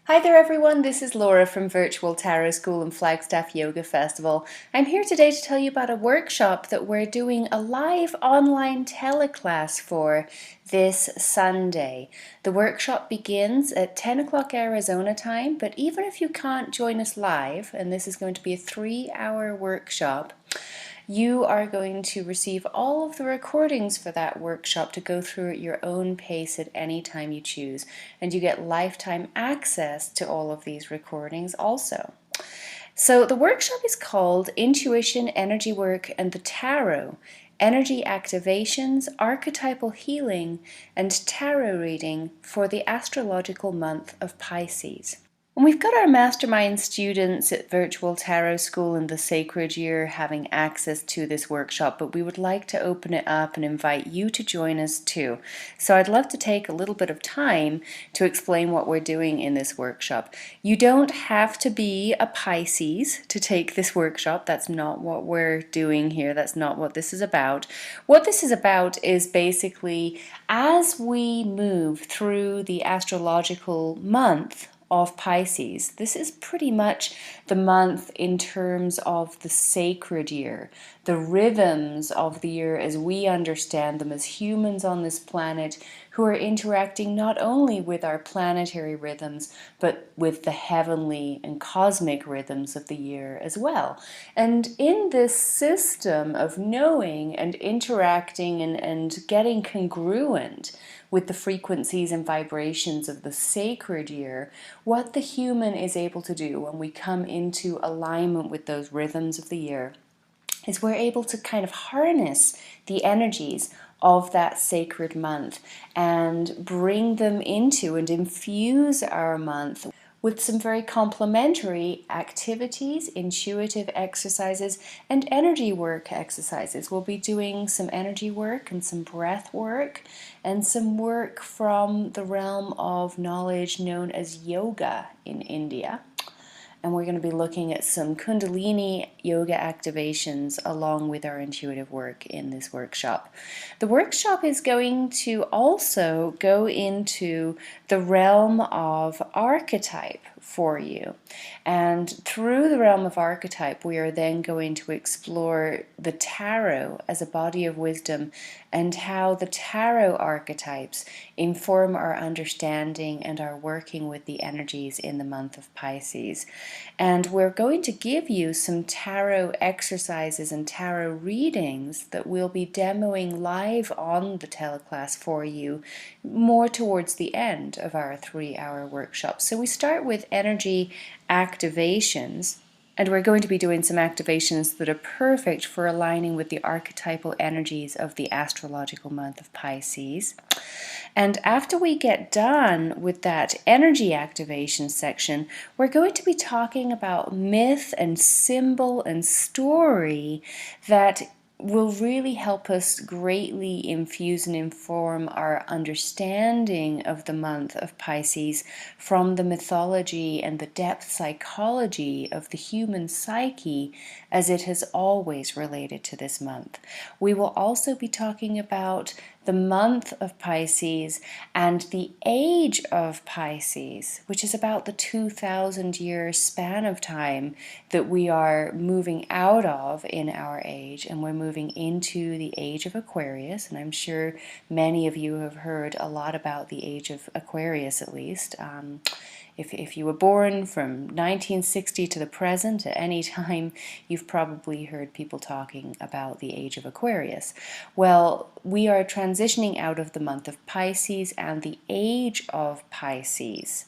Hi there everyone, this is Laura from Virtual Tarot School and Flagstaff Yoga Festival. I'm here today to tell you about a workshop that we're doing a live online teleclass for this Sunday. The workshop begins at 10 o'clock Arizona time, but even if you can't join us live, and this is going to be a 3-hour workshop, you are going to receive all of the recordings for that workshop to go through at your own pace at any time you choose. And you get lifetime access to all of these recordings also. So the workshop is called Intuition, Energy Work, and the Tarot. Energy Activations, Archetypal Healing, and Tarot Reading for the astrological month of Pisces. And we've got our mastermind students at Virtual Tarot School in the Sacred Year having access to this workshop, but we would like to open it up and invite you to join us too. So I'd love to take a little bit of time to explain what we're doing in this workshop. You don't have to be a Pisces to take this workshop. That's not what we're doing here. That's not what this is about. What this is about is basically as we move through the astrological month of Pisces. This is pretty much the month in terms of the sacred year, the rhythms of the year as we understand them as humans on this planet who are interacting not only with our planetary rhythms, but with the heavenly and cosmic rhythms of the year as well. And in this system of knowing and interacting and getting congruent with the frequencies and vibrations of the sacred year, what the human is able to do when we come into alignment with those rhythms of the year is we're able to kind of harness the energies of that sacred month and bring them into and infuse our month with some very complementary activities, intuitive exercises, and energy work exercises. We'll be doing some energy work and some breath work and some work from the realm of knowledge known as yoga in India. And we're going to be looking at some Kundalini yoga activations along with our intuitive work in this workshop. The workshop is going to also go into the realm of archetype for you. And through the realm of archetype, we are then going to explore the tarot as a body of wisdom and how the tarot archetypes inform our understanding and our working with the energies in the month of Pisces. And we're going to give you some tarot exercises and tarot readings that we'll be demoing live on the teleclass for you more towards the end of our 3-hour workshop. So we start with energy activations, and we're going to be doing some activations that are perfect for aligning with the archetypal energies of the astrological month of Pisces. And after we get done with that energy activation section, we're going to be talking about myth and symbol and story that will really help us greatly infuse and inform our understanding of the month of Pisces from the mythology and the depth psychology of the human psyche as it has always related to this month. We will also be talking about the month of Pisces and the age of Pisces, which is about the 2,000-year span of time that we are moving out of in our age, and we're moving into the age of Aquarius. And I'm sure many of you have heard a lot about the age of Aquarius, at least. If you were born from 1960 to the present, at any time, you've probably heard people talking about the age of Aquarius. Well, we are transitioning out of the month of Pisces and the age of Pisces.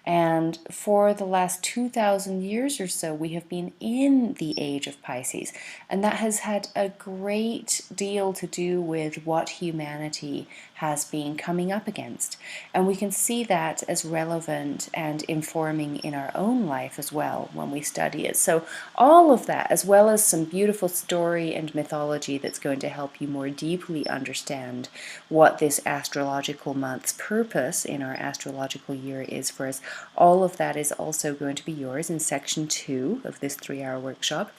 And for the last 2,000 years or so, we have been in the age of Pisces. And that has had a great deal to do with what humanity has been coming up against. And we can see that as relevant and informing in our own life as well when we study it. So all of that, as well as some beautiful story and mythology that's going to help you more deeply understand what this astrological month's purpose in our astrological year is for us, all of that is also going to be yours in section 2 of this 3-hour workshop.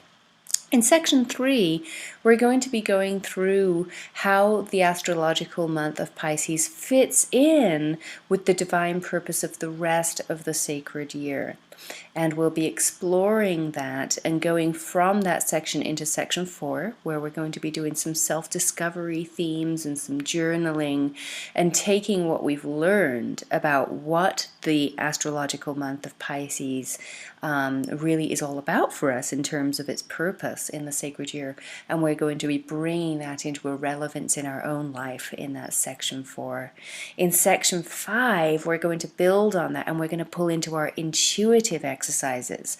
In section 3, we're going to be going through how the astrological month of Pisces fits in with the divine purpose of the rest of the sacred year. And we'll be exploring that and going from that section into section 4, where we're going to be doing some self-discovery themes and some journaling and taking what we've learned about what the astrological month of Pisces really is all about for us in terms of its purpose in the sacred year. And we're going to be bringing that into a relevance in our own life in that section 4. In section 5, we're going to build on that and we're going to pull into our intuitive exercises.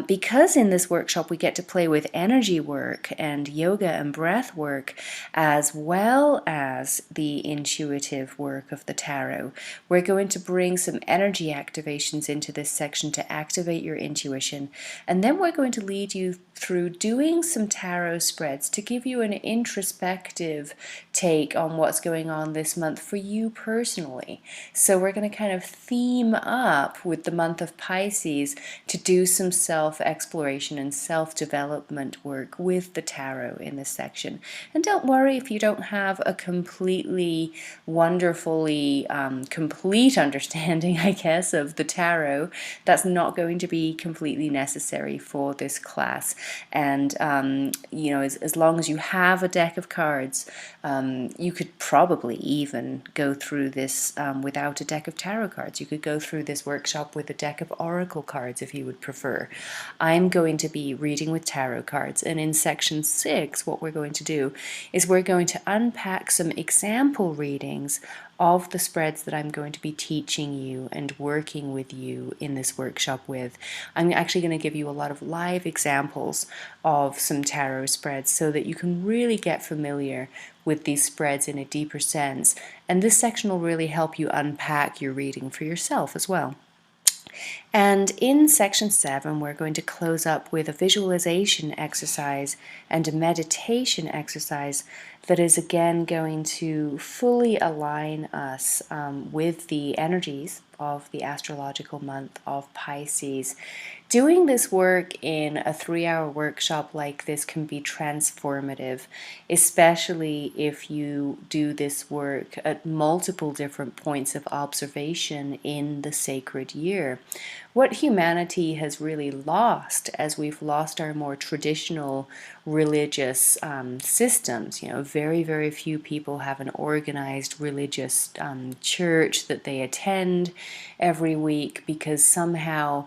Because in this workshop we get to play with energy work and yoga and breath work as well as the intuitive work of the tarot, we're going to bring some energy activations into this section to activate your intuition, and then we're going to lead you through doing some tarot spreads to give you an introspective take on what's going on this month for you personally. So we're going to kind of theme up with the month of Pisces to do some self-exploration and self-development work with the tarot in this section. And don't worry if you don't have a completely wonderfully complete understanding, I guess, of the tarot. That's not going to be completely necessary for this class. And you know, as long as you have a deck of cards, you could probably even go through this without a deck of tarot cards. You could go through this workshop with a deck of oracle cards if you would prefer. I'm going to be reading with tarot cards, and in section 6 what we're going to do is we're going to unpack some example readings of the spreads that I'm going to be teaching you and working with you in this workshop with. I'm actually going to give you a lot of live examples of some tarot spreads so that you can really get familiar with these spreads in a deeper sense. And this section will really help you unpack your reading for yourself as well. And in section 7, we're going to close up with a visualization exercise and a meditation exercise that is again going to fully align us with the energies of the astrological month of Pisces. Doing this work in a 3-hour workshop like this can be transformative, especially if you do this work at multiple different points of observation in the sacred year. What humanity has really lost as we've lost our more traditional religious systems, you know, very, very few people have an organized religious church that they attend every week because somehow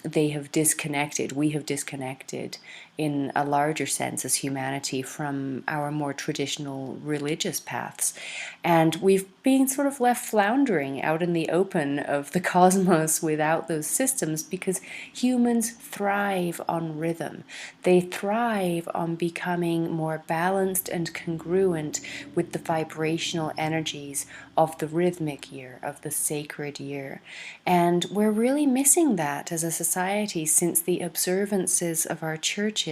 they have disconnected, we have disconnected in a larger sense as humanity from our more traditional religious paths. And we've been sort of left floundering out in the open of the cosmos without those systems because humans thrive on rhythm. They thrive on becoming more balanced and congruent with the vibrational energies of the rhythmic year, of the sacred year. And we're really missing that as a society since the observances of our churches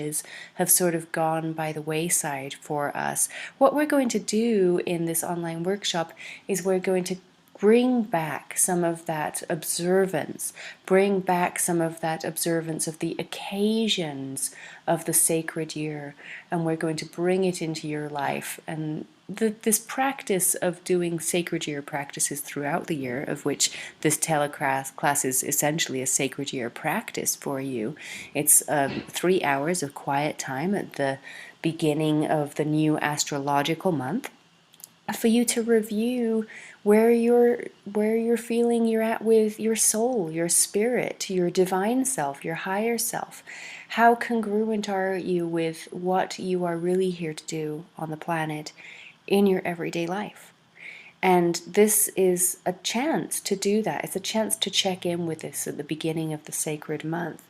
have sort of gone by the wayside for us. What we're going to do in this online workshop is we're going to bring back some of that observance, bring back some of that observance of the occasions of the sacred year, and we're going to bring it into your life. And this practice of doing sacred year practices throughout the year, of which this teleclass is essentially a sacred year practice for you. It's 3 hours of quiet time at the beginning of the new astrological month for you to review where you're feeling you're at with your soul, your spirit, your divine self, your higher self. How congruent are you with what you are really here to do on the planet in your everyday life? And this is a chance to do that. It's a chance to check in with this at the beginning of the sacred month.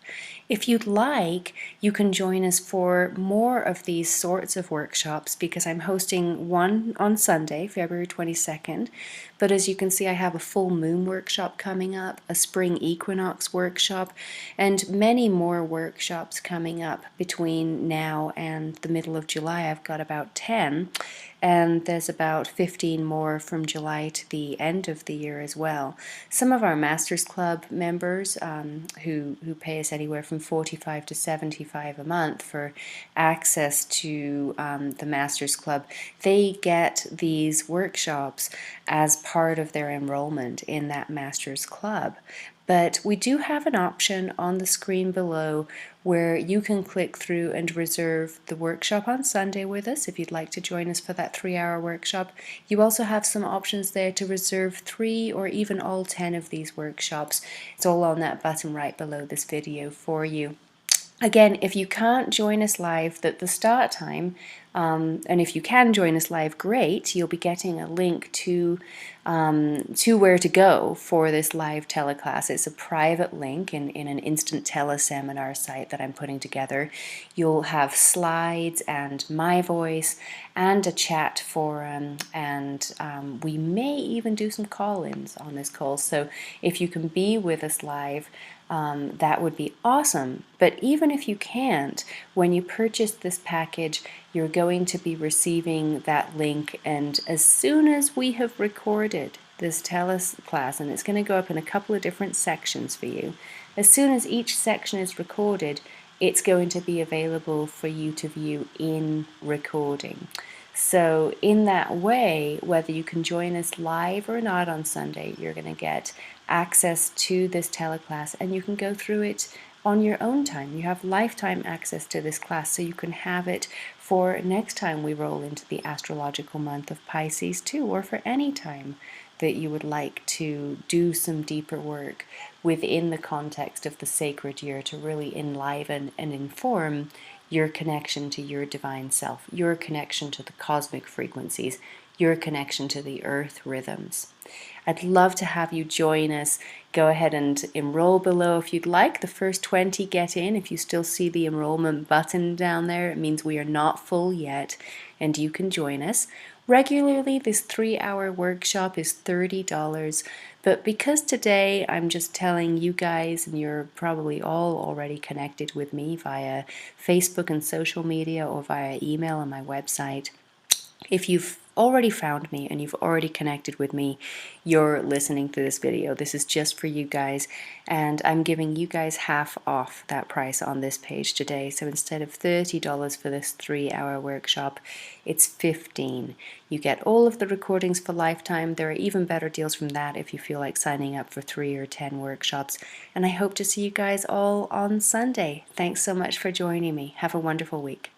If you'd like, you can join us for more of these sorts of workshops because I'm hosting one on Sunday, February 22nd. But as you can see, I have a full moon workshop coming up, a spring equinox workshop, and many more workshops coming up between now and the middle of July. I've got about 10, and there's about 15 more from from July to the end of the year as well. Some of our Masters Club members who pay us anywhere from $45 to $75 a month for access to the Masters Club, they get these workshops as part of their enrollment in that Masters Club. But we do have an option on the screen below where you can click through and reserve the workshop on Sunday with us if you'd like to join us for that 3-hour workshop. You also have some options there to reserve 3 or even all 10 of these workshops. It's all on that button right below this video for you. Again, if you can't join us live at the start time, and if you can join us live, great, you'll be getting a link to where to go for this live teleclass. It's a private link in an instant teleseminar site that I'm putting together. You'll have slides and my voice and a chat forum, and we may even do some call-ins on this call. So if you can be with us live, that would be awesome. But even if you can't, when you purchase this package, you're going to be receiving that link, and as soon as we have recorded this teleclass, and it's going to go up in a couple of different sections for you, as soon as each section is recorded, it's going to be available for you to view in recording. So in that way, whether you can join us live or not on Sunday, you're going to get access to this teleclass, and you can go through it on your own time. You have lifetime access to this class, so you can have it for next time we roll into the astrological month of Pisces too, or for any time that you would like to do some deeper work within the context of the sacred year to really enliven and inform your connection to your divine self, your connection to the cosmic frequencies, your connection to the earth rhythms. I'd love to have you join us. Go ahead and enroll below if you'd like. The first 20 get in. If you still see the enrollment button down there, it means we are not full yet, and you can join us. Regularly, this 3-hour workshop is $30, but because today I'm just telling you guys, and you're probably all already connected with me via Facebook and social media or via email on my website, if you've already found me and you've already connected with me, you're listening to this video. This is just for you guys, and I'm giving you guys half off that price on this page today. So instead of $30 for this 3-hour workshop, it's $15. You get all of the recordings for lifetime. There are even better deals from that if you feel like signing up for 3 or 10 workshops. And I hope to see you guys all on Sunday. Thanks so much for joining me. Have a wonderful week.